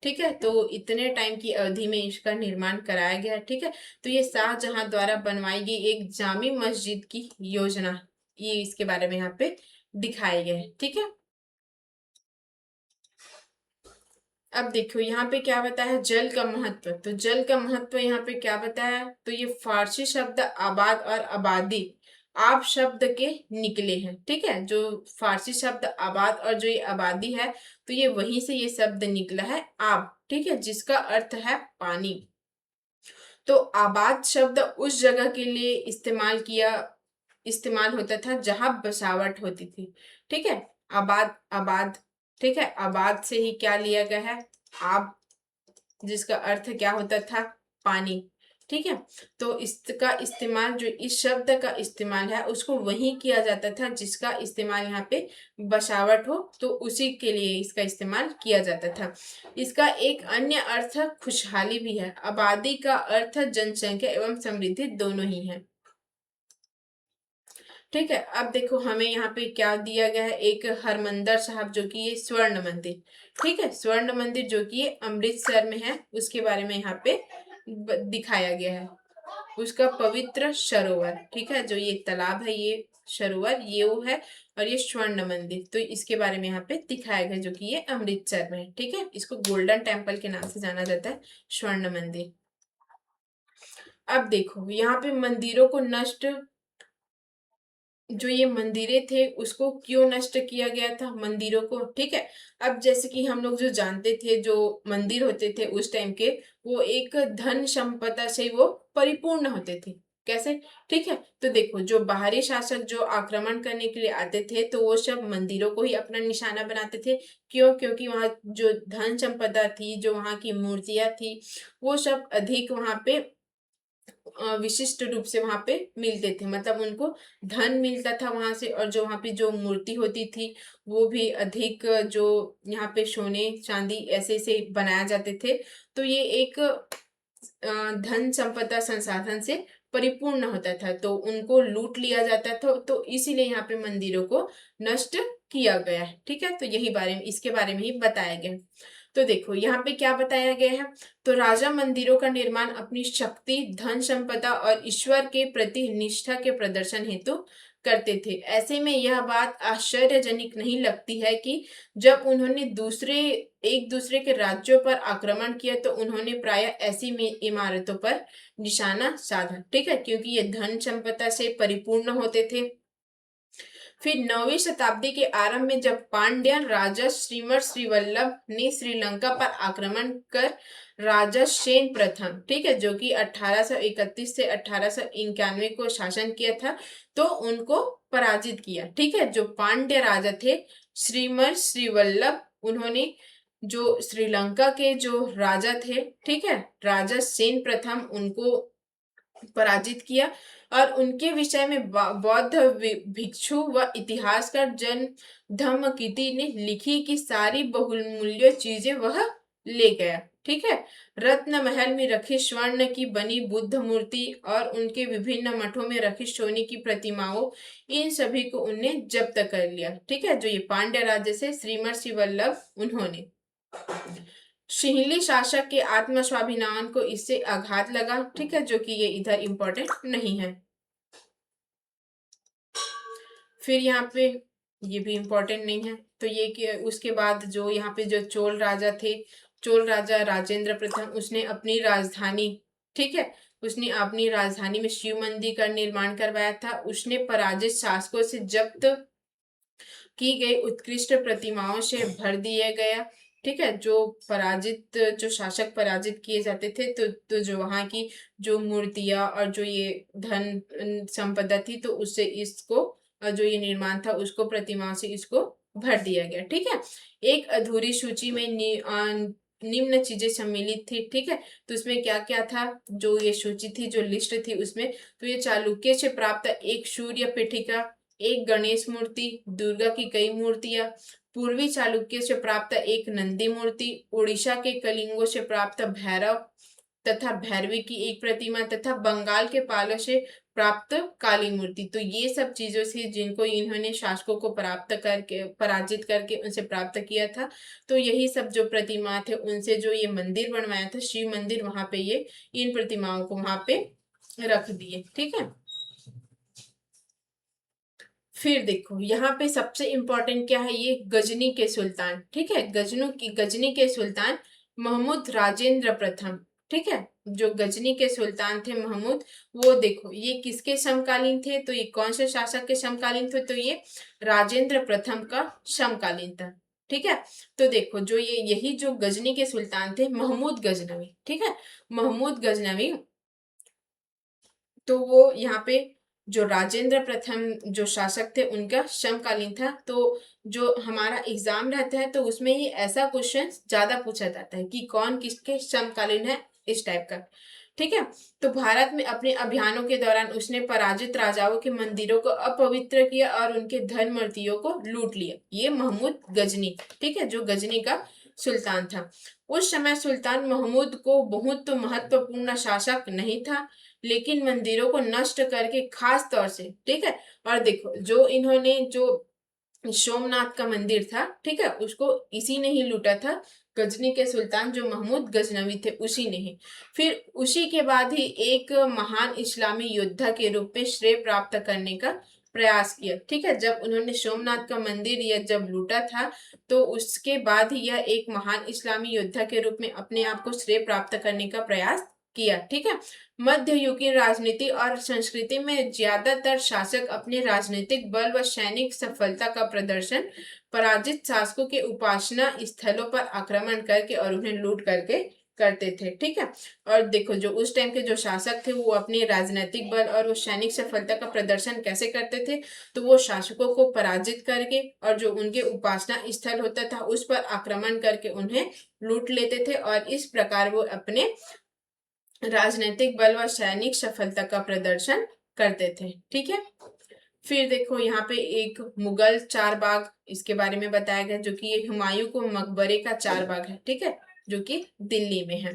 ठीक है, तो इतने टाइम की अवधि में इसका निर्माण कराया गया। ठीक है, तो ये शाहजहां द्वारा बनवाई गई एक जामी मस्जिद की योजना, ये इसके बारे में यहाँ पे दिखाए गए हैं। ठीक है, अब देखो यहाँ पे क्या बताया है, जल का महत्व। तो जल का महत्व यहाँ पे क्या बताया है, तो ये फारसी शब्द आबाद और आबादी आब शब्द के निकले हैं। ठीक है, जो फारसी शब्द आबाद और जो ये आबादी है, तो ये वहीं से ये शब्द निकला है आब। ठीक है, जिसका अर्थ है पानी। तो आबाद शब्द उस जगह के लिए इस्तेमाल होता था जहां बसावट होती थी। ठीक है, आबाद आबाद, ठीक है, आबाद से ही क्या लिया गया है, आब, जिसका अर्थ क्या होता था, पानी। ठीक है, तो इसका इस्तेमाल, जो इस शब्द का इस्तेमाल है उसको वही किया जाता था जिसका इस्तेमाल यहाँ पे बसावट हो, तो उसी के लिए इसका इस्तेमाल किया जाता था। इसका एक अन्य अर्थ खुशहाली भी है। आबादी का अर्थ जनसंख्या एवं समृद्धि दोनों ही है। ठीक है, अब देखो हमें यहाँ पे क्या दिया गया है, एक हरमंदर साहब, जो कि ये स्वर्ण मंदिर, ठीक है, स्वर्ण मंदिर जो कि ये अमृतसर में है, उसके बारे में यहाँ पे दिखाया गया है। उसका पवित्र सरोवर, ठीक है, जो ये तालाब है, ये सरोवर, ये वो है, और ये स्वर्ण मंदिर, तो इसके बारे में यहाँ पे दिखाया गया, जो कि ये अमृतसर में है। ठीक है, इसको गोल्डन टेम्पल के नाम से जाना जाता है, स्वर्ण मंदिर। अब देखो यहाँ पे मंदिरों को नष्ट, जो ये मंदिरें थे उसको क्यों नष्ट किया गया था, मंदिरों को। ठीक है, अब जैसे कि हम लोग जो जानते थे, जो मंदिर होते थे उस टाइम के, वो एक धन संपदा से वो परिपूर्ण होते थे। कैसे, ठीक है, तो देखो जो बाहरी शासक जो आक्रमण करने के लिए आते थे, तो वो सब मंदिरों को ही अपना निशाना बनाते थे। क्यों, क्योंकि वहाँ जो धन संपदा थी, जो वहाँ की मूर्तियां थी, वो सब अधिक वहाँ पे विशिष्ट रूप से वहां पे मिलते थे, मतलब उनको धन मिलता था वहां से, और जो वहां पे जो मूर्ति होती थी वो भी अधिक, जो यहाँ पे सोने चांदी ऐसे से बनाया जाते थे, तो ये एक धन संपदा संसाधन से परिपूर्ण होता था, तो उनको लूट लिया जाता था, तो इसीलिए यहाँ पे मंदिरों को नष्ट किया गया है। ठीक है, तो यही बारे में, इसके बारे में ही बताया गया। तो देखो यहाँ पे क्या बताया गया है, तो राजा मंदिरों का निर्माण अपनी शक्ति, धन संपदा और ईश्वर के प्रति निष्ठा के प्रदर्शन हेतु करते थे। ऐसे में यह बात आश्चर्यजनक नहीं लगती है कि जब उन्होंने एक दूसरे के राज्यों पर आक्रमण किया तो उन्होंने प्राय ऐसी इमारतों पर निशाना साधा, ठीक है, क्योंकि ये धन संपदा से परिपूर्ण होते थे। फिर 9वीं शताब्दी के आरंभ में जब पांड्यन राजा श्रीमर श्रीवल्लभ ने श्रीलंका पर आक्रमण कर राजा सेन प्रथम, ठीक है, जो कि 1831 से 1891 को शासन किया था, तो उनको पराजित किया, ठीक है। जो पांड्य राजा थे श्रीमर श्रीवल्लभ, उन्होंने जो श्रीलंका के जो राजा थे, ठीक है, राजा सेन प्रथम, उनको पराजित किया। और उनके विषय में बौद्ध भिक्षु व इतिहासकार जन धम्मकिति ने लिखी कि सारी बहुमूल्य चीजें वह ले गया, ठीक है। रत्न महल में रखी स्वर्ण की बनी बुद्ध मूर्ति और उनके विभिन्न मठों में रखी सोने की प्रतिमाओं, इन सभी को उनने जब्त कर लिया, ठीक है। जो ये पांड्य राज्य से श्रीमर्षि वल्लभ, उन्होंने सिंहली शासक के आत्मस्वाभिमान को इससे आघात लगा, ठीक है, जो कि ये इधर इंपॉर्टेंट नहीं है। फिर यहाँ पे ये भी इंपॉर्टेंट नहीं है, तो ये कि उसके बाद जो यहाँ पे जो चोल राजा थे, चोल राजा राजेंद्र प्रथम, उसने अपनी राजधानी, ठीक है, उसने अपनी राजधानी में शिव मंदिर का निर्माण करवाया था। उसने पराजित शासकों से जब्त की गई उत्कृष्ट प्रतिमाओं से भर दिया गया, ठीक है। जो शासक पराजित किए जाते थे, तो जो वहाँ की जो मूर्तियां और जो ये धन संपदा थी, तो उससे इसको जो ये निर्माण था उसको, प्रतिमाओं से इसको भर दिया गया, ठीक है। एक अधूरी सूची में निम्न चीजें सम्मिलित थी, ठीक है। तो उसमें क्या क्या था, जो ये सूची थी, जो लिस्ट थी उसमें, तो ये चालुक्य से प्राप्त एक सूर्य पीठिका, एक गणेश मूर्ति, दुर्गा की कई मूर्तियां, पूर्वी चालुक्य से प्राप्त एक नंदी मूर्ति, उड़ीसा के कलिंगों से प्राप्त भैरव तथा भैरवी की एक प्रतिमा, तथा बंगाल के पालों से प्राप्त काली मूर्ति। तो ये सब चीजों से जिनको इन्होंने शासकों को पराजित करके उनसे प्राप्त किया था, तो यही सब जो प्रतिमा थे उनसे जो ये मंदिर बनवाया था, शिव मंदिर, वहां पे ये इन प्रतिमाओं को वहां पे रख दिए, ठीक है। फिर देखो यहाँ पे सबसे इंपॉर्टेंट क्या है, ये गजनी के सुल्तान, ठीक है, गजनी के सुल्तान महमूद राजेंद्र प्रथम, ठीक है। जो गजनी के सुल्तान थे महमूद, वो देखो ये किसके समकालीन थे, तो ये कौन से शासक के समकालीन थे, तो ये राजेंद्र प्रथम का समकालीन था, ठीक है। तो देखो जो ये यही जो गजनी के सुल्तान थे महमूद गजनवी, ठीक है, महमूद गजनवी, तो वो यहाँ पे जो राजेंद्र प्रथम जो शासक थे उनका समकालीन था। तो जो हमारा एग्जाम रहता है तो उसमें ये ऐसा क्वेश्चन ज्यादा पूछा जाता है कि कौन किसके समकालीन है, इस टाइप का, ठीक है। तो भारत में अपने अभियानों के दौरान उसने पराजित राजाओं के मंदिरों को अपवित्र किया और उनके धन मूर्तियों को लूट लिया, ये महमूद गजनी, ठीक है, जो गजनी का सुल्तान था। उस समय सुल्तान महमूद को बहुत तो महत्वपूर्ण शासक नहीं था, लेकिन मंदिरों को नष्ट करके खास तौर से, ठीक है। और देखो जो इन्होंने जो सोमनाथ का मंदिर था, ठीक है, उसको इसी ने ही लूटा था, गजनी के सुल्तान जो महमूद गजनवी थे उसी ने ही। फिर उसी के बाद ही एक महान इस्लामी योद्धा के रूप में श्रेय प्राप्त करने का प्रयास किया, ठीक है। जब उन्होंने सोमनाथ का मंदिर या जब लूटा था, तो उसके बाद ही यह एक महान इस्लामी योद्धा के रूप में अपने आप को श्रेय प्राप्त करने का प्रयास किया, ठीक है। मध्ययुगीन राजनीति और संस्कृति में ज्यादातर शासक अपने राजनीतिक बल व सैनिक सफलता का प्रदर्शन पराजित शासकों के उपासना स्थलों पर आक्रमण करके और उन्हें लूट करके करते थे, ठीक है। और देखो जो उस टाइम के जो शासक थे वो अपने राजनीतिक बल और वो सैनिक सफलता का प्रदर्शन कैसे करते थे, तो वो शासकों को पराजित करके और जो उनके उपासना स्थल होता था उस पर आक्रमण करके उन्हें लूट लेते थे, और इस प्रकार वो अपने राजनीतिक बल व सैनिक सफलता का प्रदर्शन करते थे, ठीक है। फिर देखो यहाँ पे एक मुगल चार बाग, इसके बारे में बताया गया, जो कि ये हुमायूं को मकबरे का चार बाग है, ठीक है, जो कि दिल्ली में है,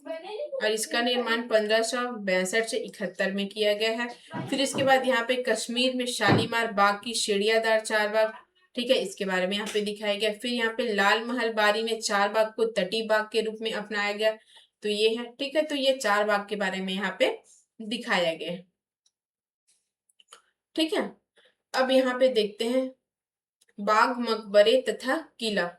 और इसका निर्माण 1562 से 71 में किया गया है। फिर इसके बाद यहाँ पे कश्मीर में शालीमार बाग की सीढ़ियादार चार बाग, ठीक है, इसके बारे में यहाँ पे दिखाया गया। फिर यहाँ पे लाल महल बारी में चार बाग को तटी बाग के रूप में अपनाया गया, तो ये है। ठीक है, तो ये चार बाग के बारे में यहाँ पे दिखाया गया है। ठीक है, अब यहाँ पे देखते हैं बाग, मकबरे तथा किला।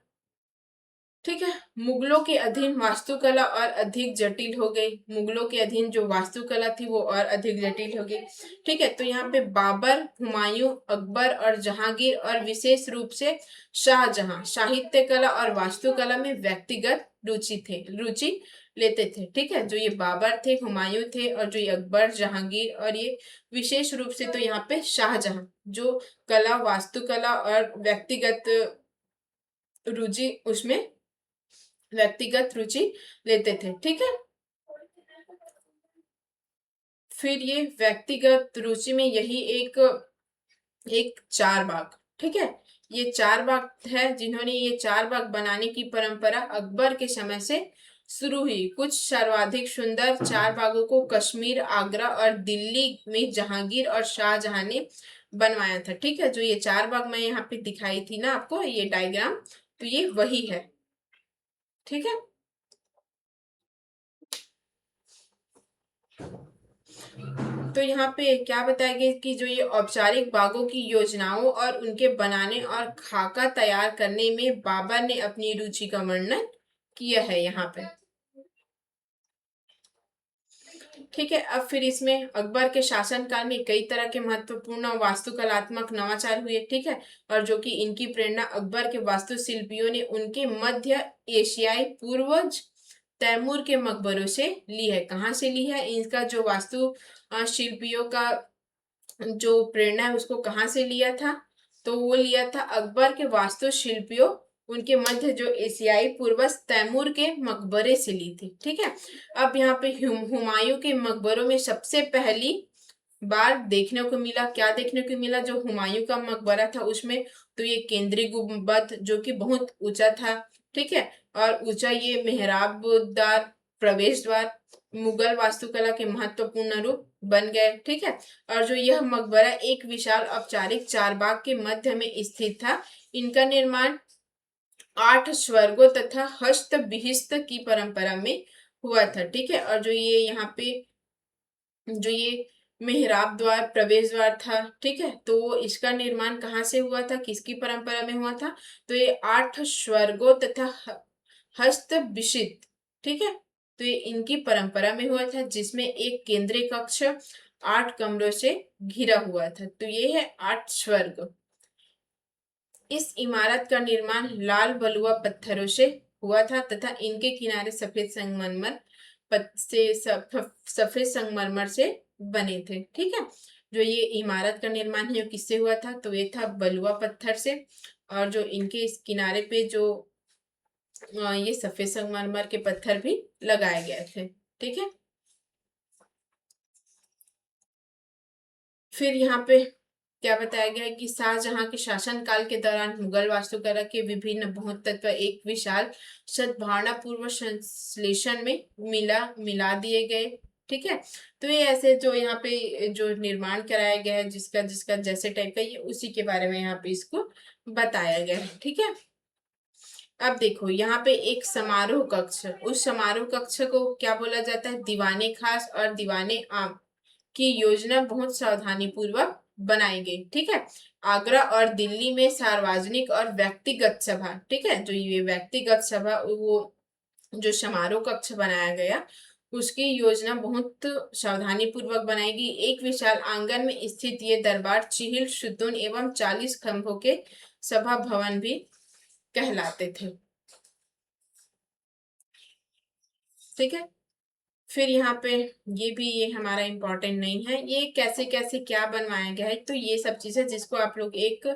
ठीक है, मुगलों के अधीन वास्तुकला और अधिक जटिल हो गई। मुगलों के अधीन जो वास्तुकला थी वो और अधिक जटिल हो गई। ठीक है, तो यहाँ पे बाबर, हुमायूं, अकबर और जहांगीर और विशेष रूप से शाहजहां साहित्य कला और वास्तुकला में व्यक्तिगत रुचि लेते थे। ठीक है, जो ये बाबर थे, हुमायूं थे, और जो ये अकबर, जहांगीर, और ये विशेष रूप से तो यहाँ पे शाहजहां, जो कला, वास्तुकला और व्यक्तिगत रुचि लेते थे। ठीक है, फिर ये व्यक्तिगत रुचि में यही एक एक चार बाग। ठीक है, ये चार बाग है जिन्होंने ये चार बाग बनाने की परंपरा अकबर के समय से शुरू हुई। कुछ सर्वाधिक सुंदर चार बागों को कश्मीर, आगरा और दिल्ली में जहांगीर और शाहजहां ने बनवाया था। ठीक है, जो ये चार बाग मैं यहाँ पे दिखाई थी ना आपको, ये डायग्राम, तो ये वही है। ठीक है, तो यहाँ पे क्या बताया गया कि जो ये औपचारिक बागों की योजनाओं और उनके बनाने और खाका तैयार करने में बाबर ने अपनी रुचि का वर्णन किया है यहाँ पे। ठीक है, अब फिर इसमें अकबर के शासनकाल में कई तरह के महत्वपूर्ण वास्तुकलात्मक नवाचार हुए। ठीक है, और जो कि इनकी प्रेरणा अकबर के वास्तुशिल्पियों ने उनके मध्य एशियाई पूर्वज तैमूर के मकबरों से ली है। कहाँ से ली है? इनका जो वास्तु शिल्पियों का जो प्रेरणा है उसको कहाँ से लिया था? तो वो लिया था अकबर के वास्तुशिल्पियों, उनके मध्य जो एशियाई पूर्वज तैमूर के मकबरे से ली थी। ठीक है, अब यहाँ पे हुमायूं के मकबरों में सबसे पहली बार देखने को मिला, क्या देखने को मिला? जो हुमायूं का मकबरा था उसमें तो ये केंद्रीय गुंबद जो कि बहुत ऊंचा था। ठीक है, और ऊंचा ये मेहराबदार प्रवेश द्वार मुगल वास्तुकला के महत्वपूर्ण रूप बन गए। ठीक है, और जो यह मकबरा एक विशाल औपचारिक चारबाग के मध्य में स्थित था। इनका निर्माण 8 स्वर्गों तथा हस्त विहिस्त की परंपरा में हुआ था। ठीक है, और जो ये यहाँ पे जो ये मेहराब द्वार, प्रवेश द्वार था, ठीक है, तो इसका निर्माण कहाँ से हुआ था, किसकी परंपरा में हुआ था? तो ये 8 स्वर्गों तथा हस्त विशित, ठीक है, तो ये इनकी परंपरा में हुआ था, जिसमें एक केंद्रीय कक्ष 8 कमरों से घिरा हुआ था। तो ये है 8 स्वर्ग। इस इमारत का निर्माण लाल बलुआ पत्थरों से हुआ था तथा इनके किनारे सफेद संगमरमर से बने थे। ठीक है, जो ये इमारत का निर्माण है किससे हुआ था? तो ये था बलुआ पत्थर से, और जो इनके इस किनारे पे जो ये सफेद संगमरमर के पत्थर भी लगाए गए थे। ठीक है, फिर यहाँ पे क्या बताया गया है कि शाहजहां के शासनकाल के दौरान मुगल वास्तुकला के विभिन्न बहुत तत्व एक विशाल सद्भावना पूर्व संश्लेषण में मिला दिए गए। ठीक है, तो ये ऐसे जो यहाँ पे जो निर्माण कराया गया है, जिसका जिसका जैसे टाइप का, ये उसी के बारे में यहाँ पे इसको बताया गया है। ठीक है, अब देखो यहाँ पे एक समारोह कक्ष, उस समारोह कक्ष को क्या बोला जाता है? दीवाने खास और दीवाने आम की योजना बहुत सावधानी पूर्वक बनाई गई। ठीक है, आगरा और दिल्ली में सार्वजनिक और व्यक्तिगत सभा, ठीक है, जो ये व्यक्तिगत सभा, वो जो समारोह कक्ष बनाया गया उसकी योजना बहुत सावधानी पूर्वक बनाई गई। एक विशाल आंगन में स्थित ये दरबार चिहिल, सुतून एवं 40 खंभों के सभा भवन भी कहलाते थे। ठीक है, फिर यहाँ पे ये हमारा इम्पोर्टेंट नहीं है, ये कैसे कैसे क्या बनवाया गया है, तो ये सब चीजें जिसको आप लोग एक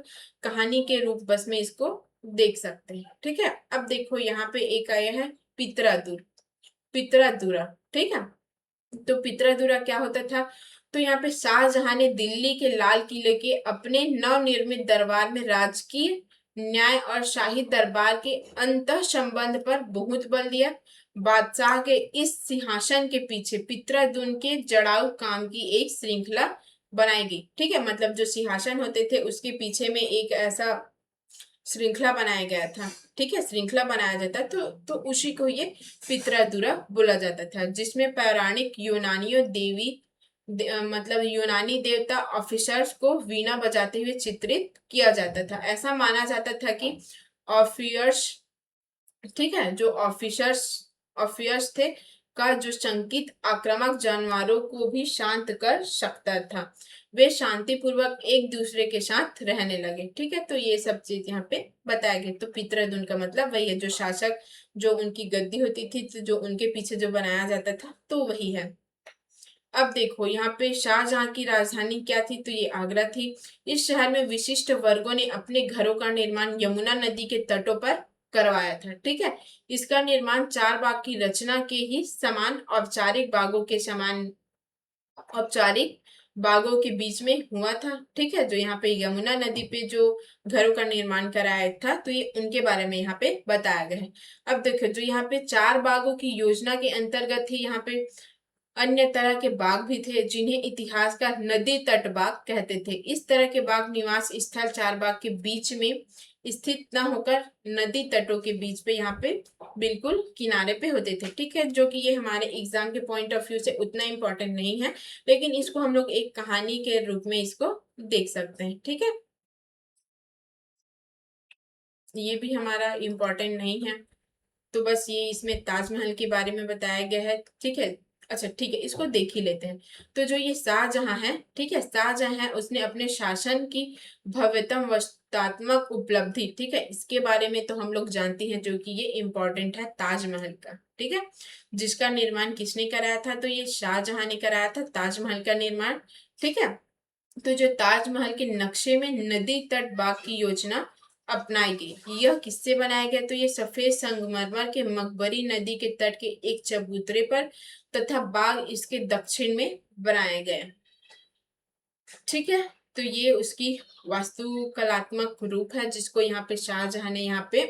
कहानी के रूप बस में इसको देख सकते हैं। ठीक है, अब देखो यहाँ पे एक आया है पितरादुरा। ठीक है, तो पितरादुरा क्या होता था? तो यहाँ पे शाहजहां ने दिल्ली के लाल किले के अपने नवनिर्मित दरबार में राजकीय न्याय और शाही दरबार के अंतः संबंध पर बहुत बल दिया। बादशाह के इस सिंहासन के पीछे पितरादुन के जड़ाऊ काम की एक श्रृंखला बनाई गई। ठीक है, मतलब जो सिंहासन होते थे उसके पीछे में एक ऐसा श्रृंखला बनाया गया था, ठीक है, श्रृंखला बनाया जाता तो उसी को ये पितृदुरा बोला जाता था, जिसमें पौराणिक यूनानियों मतलब यूनानी देवता ऑफिसर्स को वीणा बजाते हुए चित्रित किया जाता था। ऐसा माना जाता था कि ऑफियर्स, ठीक है, जो ऑफियर्स थे का जो संकित आक्रामक जानवरों को भी शांत कर सकता था। वे शांति पूर्वक एक दूसरे के साथ रहने लगे, ठीक है। तो ये सब चीज यहाँ पे बताया गया। तो पितृदुन का मतलब वही है, जो शासक, जो उनकी गद्दी होती थी, तो जो उनके पीछे जो बनाया जाता था, तो वही है। अब देखो यहाँ पे शाहजहां की राजधानी क्या थी, तो ये आगरा थी। इस शहर में विशिष्ट वर्गों ने अपने घरों का निर्माण यमुना नदी के तटों पर करवाया था, ठीक है। इसका निर्माण चार बाग की रचना के ही समान औपचारिक बागों के बीच में हुआ था, ठीक है। जो यहाँ पे यमुना नदी पे जो घरों का निर्माण कराया था, तो ये उनके बारे में यहाँ पे बताया गया है। अब देखो, जो यहाँ पे चार बागों की योजना के अंतर्गत ही यहाँ पे अन्य तरह के बाग भी थे, जिन्हें इतिहासकार नदी तट बाग कहते थे। इस तरह के बाग निवास स्थल चार बाग के बीच में स्थित न होकर नदी तटों के बीच पे यहाँ पे बिल्कुल किनारे पे होते थे, ठीक है। जो कि ये हमारे एग्जाम के पॉइंट ऑफ व्यू से उतना इम्पोर्टेंट नहीं है, लेकिन इसको हम लोग एक कहानी के रूप में इसको देख सकते हैं, ठीक है। ये भी हमारा इम्पोर्टेंट नहीं है। तो बस ये इसमें ताजमहल के बारे में बताया गया है, ठीक है। अच्छा ठीक है, इसको देख ही लेते हैं। तो जो ये शाहजहां है, ठीक है, शाहजहां है, उसने अपने शासन की भव्यतम वस्तात्मक उपलब्धि, ठीक है, इसके बारे में तो हम लोग जानते हैं, जो कि ये इम्पोर्टेंट है ताजमहल का, ठीक है। जिसका निर्माण किसने कराया था, तो ये शाहजहां ने कराया था ताजमहल का निर्माण, ठीक है। तो जो ताजमहल के नक्शे में नदी तट बाग की योजना अपनाई गई, यह किससे बनाया गया, तो ये सफेद संगमरमर के मकबरी नदी के तट के एक चबूतरे पर तथा बाग इसके दक्षिण में बनाया गया, ठीक है। तो ये उसकी वास्तुकलात्मक रूप है, जिसको यहाँ पे शाहजहां ने यहाँ पे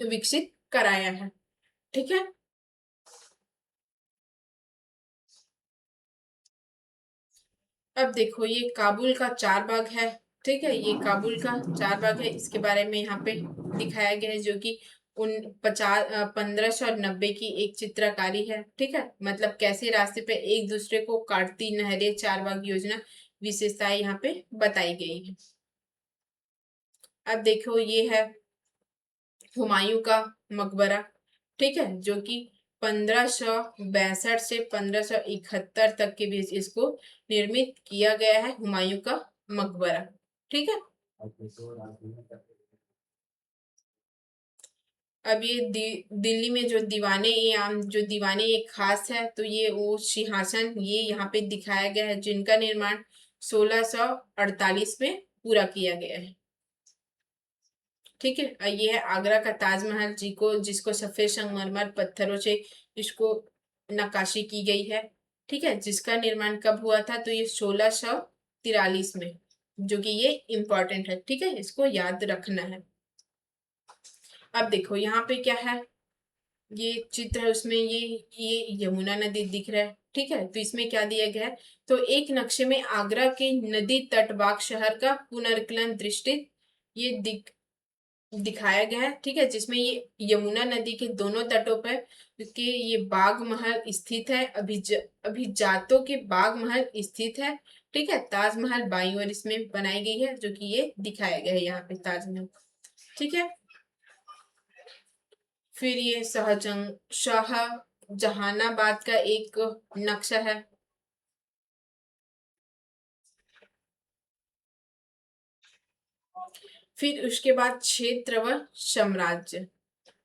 विकसित कराया है, ठीक है। अब देखो, ये काबुल का चार बाग है, ठीक है, ये काबुल का चार बाग है, इसके बारे में यहाँ पे दिखाया गया है, जो कि उन 1590 की एक चित्रकारी है, ठीक है। मतलब कैसे रास्ते पे एक दूसरे को काटती नहरें, चार बाग योजना विशेषताएं यहाँ पे बताई गई है। अब देखो, ये है हुमायूं का मकबरा, ठीक है, जो कि 1562 से 1571 तक के बीच इसको निर्मित किया गया है, हुमायूं का मकबरा, ठीक है। अब ये दिल्ली में जो दीवाने ये आम जो दीवाने ये खास है, तो ये वो सिंहासन ये यहाँ पे दिखाया गया है, जिनका निर्माण 1648 में पूरा किया गया है, ठीक है। ये है आगरा का ताजमहल, जिसको सफेद संगमरमर पत्थरों से इसको नक्काशी की गई है, ठीक है। जिसका निर्माण कब हुआ था, तो ये 1643 में, जो कि ये इम्पोर्टेंट है, ठीक है, इसको याद रखना है। अब देखो यहाँ पे क्या है, ये चित्र है, उसमें ये यमुना नदी दिख रहा है, ठीक है। तो इसमें क्या दिया गया है, तो एक नक्शे में आगरा के नदी तटबाग शहर का पुनर्कलन दृष्टि ये दिखाया गया है, ठीक है। जिसमें ये यमुना नदी के दोनों तटों पर के ये बाग महल स्थित है, अभिजातों के बाग महल स्थित है, ठीक है। ताजमहल बाई ओर इसमें बनाई गई है, जो कि ये दिखाया गया है यहाँ पे ताजमहल, ठीक है। फिर ये शाहजहानाबाद का एक नक्शा है। फिर उसके बाद क्षेत्र व साम्राज्य।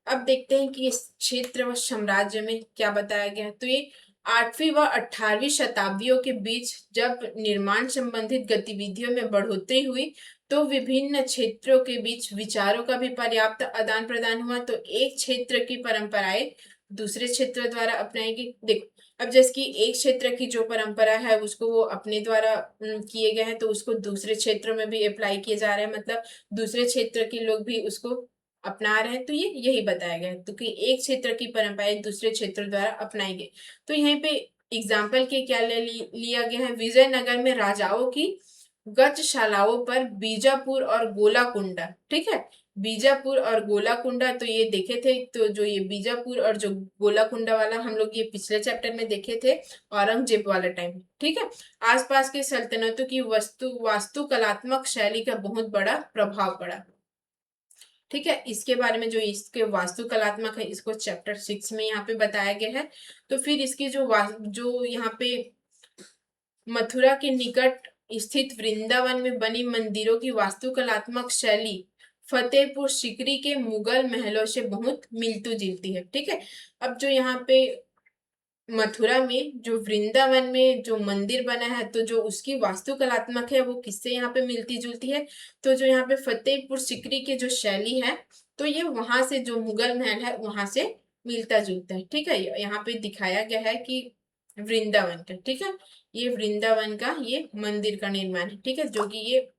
अब देखते हैं कि इस क्षेत्र व साम्राज्य में क्या बताया गया है, तो ये 8वीं व 18वीं शताब्दियों के बीच जब निर्माण संबंधित गतिविधियों में बढ़ोतरी हुई, तो विभिन्न क्षेत्रों के बीच विचारों का भी पर्याप्त आदान प्रदान हुआ। तो एक क्षेत्र की परंपराएं दूसरे क्षेत्र द्वारा अपनाई गई। देखो, अब जैसे कि एक क्षेत्र की जो परंपरा है उसको वो अपने द्वारा किए गए हैं, तो उसको दूसरे क्षेत्रों में भी अप्लाई किए जा रहे हैं, मतलब दूसरे क्षेत्र के लोग भी उसको अपना रहे हैं। तो ये यही बताया गया है, तो कि एक क्षेत्र की परंपराएं दूसरे क्षेत्र द्वारा अपनाई गई। तो यहीं पे एग्जाम्पल के क्या लिया गया है, विजयनगर में राजाओं की गजशालाओं पर बीजापुर और गोलाकुंडा, ठीक है, बीजापुर और गोलाकुंडा तो ये देखे थे, तो जो ये बीजापुर और जो गोलाकुंडा वाला हम लोग ये पिछले चैप्टर में देखे थे औरंगजेब वाला टाइम। ठीक है, आसपास की सल्तनतों की वास्तु कलात्मक शैली का बहुत बड़ा प्रभाव पड़ा। ठीक है, इसके बारे में जो इसके वास्तुकलात्मक है इसको चैप्टर 6 में यहाँ पे बताया गया है। तो फिर इसकी जो यहाँ पे मथुरा के निकट स्थित वृंदावन में बनी मंदिरों की वास्तुकलात्मक शैली फतेहपुर सीकरी के मुगल महलों से बहुत मिलती जुलती है। ठीक है, अब जो यहाँ पे मथुरा में जो वृंदावन में जो मंदिर बना है तो जो उसकी वास्तुकलात्मक है वो किससे यहाँ पे मिलती जुलती है, तो जो यहाँ पे फतेहपुर सीकरी की जो शैली है तो ये वहां से जो मुगल महल है वहां से मिलता जुलता है। ठीक है, यहाँ पे दिखाया गया है कि वृंदावन का, ठीक है, ये वृंदावन का ये मंदिर का निर्माण है। ठीक है, जो कि ये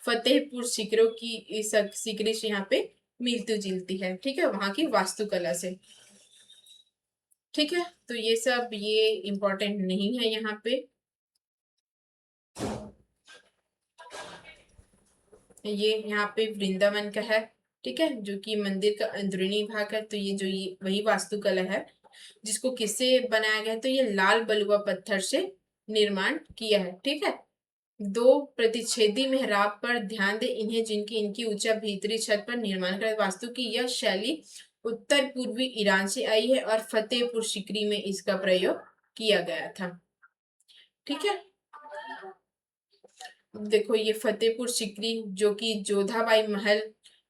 फतेहपुर सीकरों की इस सीकरी से यहाँ पे मिलती जुलती है। ठीक है, वहां की वास्तुकला से। ठीक है, तो ये सब ये इम्पोर्टेंट नहीं है यहाँ पे। ये यहाँ पे वृंदावन का है। ठीक है, जो कि मंदिर का अंदरूनी भाग है। तो ये जो ये वही वास्तुकला है जिसको किससे बनाया गया है, तो ये लाल बलुआ पत्थर से निर्माण किया है। ठीक है, दो प्रतिच्छेदी मेहराब पर ध्यान दे इन्हें, जिनकी इनकी ऊंचा भीतरी छत पर निर्माण कर वास्तु की यह शैली उत्तर पूर्वी ईरान से आई है और फतेहपुर सीकरी में इसका प्रयोग किया गया था। ठीक है, देखो ये फतेहपुर सीकरी जो कि जोधाबाई महल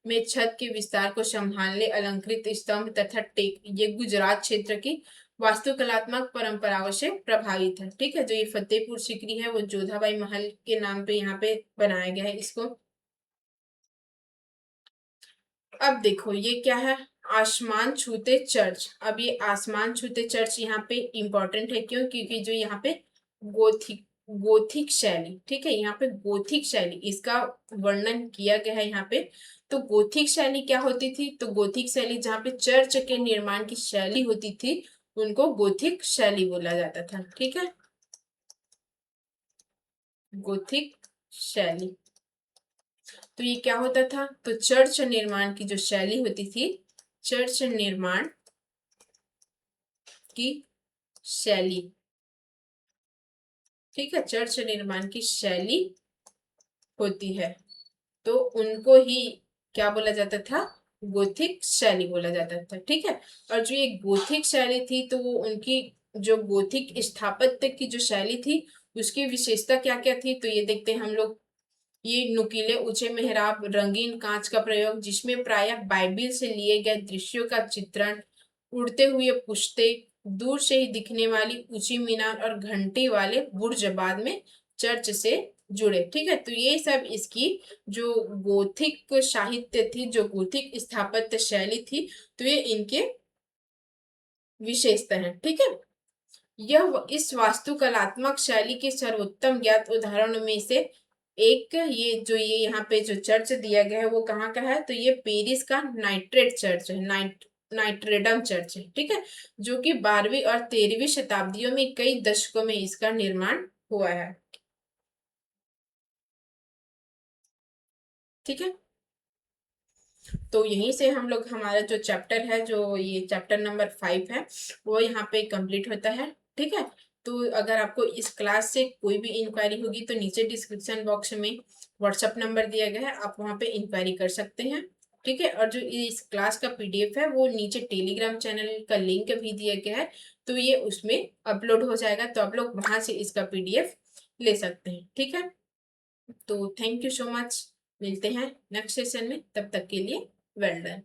में छत के विस्तार को संभालने अलंकृत स्तंभ तथा टेक, ये गुजरात क्षेत्र की वास्तुकलात्मक परंपराओं से प्रभावित है। ठीक है, जो ये फतेहपुर सीकरी है वो जोधाबाई महल के नाम पे यहाँ पे बनाया गया है इसको। अब देखो ये क्या है, आसमान छूते चर्च। अब ये आसमान छूते चर्च यहाँ पे इंपॉर्टेंट है, क्यों? क्योंकि जो यहाँ पे गोथिक गोथिक शैली, ठीक है, यहाँ पे गोथिक शैली इसका वर्णन किया गया है यहाँ पे। तो गोथिक शैली क्या होती थी, तो गोथिक शैली जहाँ पे चर्च के निर्माण की शैली होती थी उनको गोथिक शैली बोला जाता था। ठीक है, गोथिक शैली। तो ये क्या होता था, तो चर्च निर्माण की जो शैली होती थी, चर्च निर्माण की शैली, ठीक है, चर्च निर्माण की शैली होती है तो उनको ही क्या बोला जाता था, गोथिक शैली बोला जाता था। ठीक है, और जो ये गोथिक शैली थी तो वो उनकी जो गोथिक स्थापत्य की जो शैली थी उसकी विशेषता क्या क्या थी, तो ये देखते हैं हम लोग। ये नुकीले ऊंचे मेहराब, रंगीन कांच का प्रयोग जिसमें प्रायः बाइबिल से लिए गए दृश्यों का चित्रण, उड़ते हुए पुश्ते, दूर से ही दिखने वाली ऊंची मीनार और घंटी वाले बुर्ज बाद में चर्च से जुड़े। ठीक है, तो ये सब इसकी जो गोथिक साहित्य थी, जो गोथिक स्थापत्य शैली थी, तो ये इनके विशेषता है। ठीक है, यह इस वास्तुकलात्मक शैली के सर्वोत्तम ज्ञात उदाहरणों में से एक, ये जो ये यहाँ पे जो चर्च दिया गया है वो कहाँ का है, तो ये पेरिस का नाइट्रेट चर्च है, नाइट्रेडम चर्च है। ठीक है, जो कि 12वीं और 13वीं शताब्दियों में कई दशकों में इसका निर्माण हुआ है। ठीक है, तो यहीं से हम लोग हमारा जो चैप्टर है, जो ये चैप्टर नंबर 5 है, वो यहाँ पे कंप्लीट होता है। ठीक है, तो अगर आपको इस क्लास से कोई भी इंक्वायरी होगी तो नीचे डिस्क्रिप्शन बॉक्स में व्हाट्सएप नंबर दिया गया है, आप वहाँ पे इंक्वायरी कर सकते हैं। ठीक है, और जो इस क्लास का पीडीएफ है वो नीचे टेलीग्राम चैनल का लिंक भी दिया गया है, तो ये उसमें अपलोड हो जाएगा, तो आप लोग वहां से इसका पीडीएफ ले सकते हैं। ठीक है, तो थैंक यू सो मच, मिलते हैं नेक्स्ट सेशन में, तब तक के लिए वेल डन।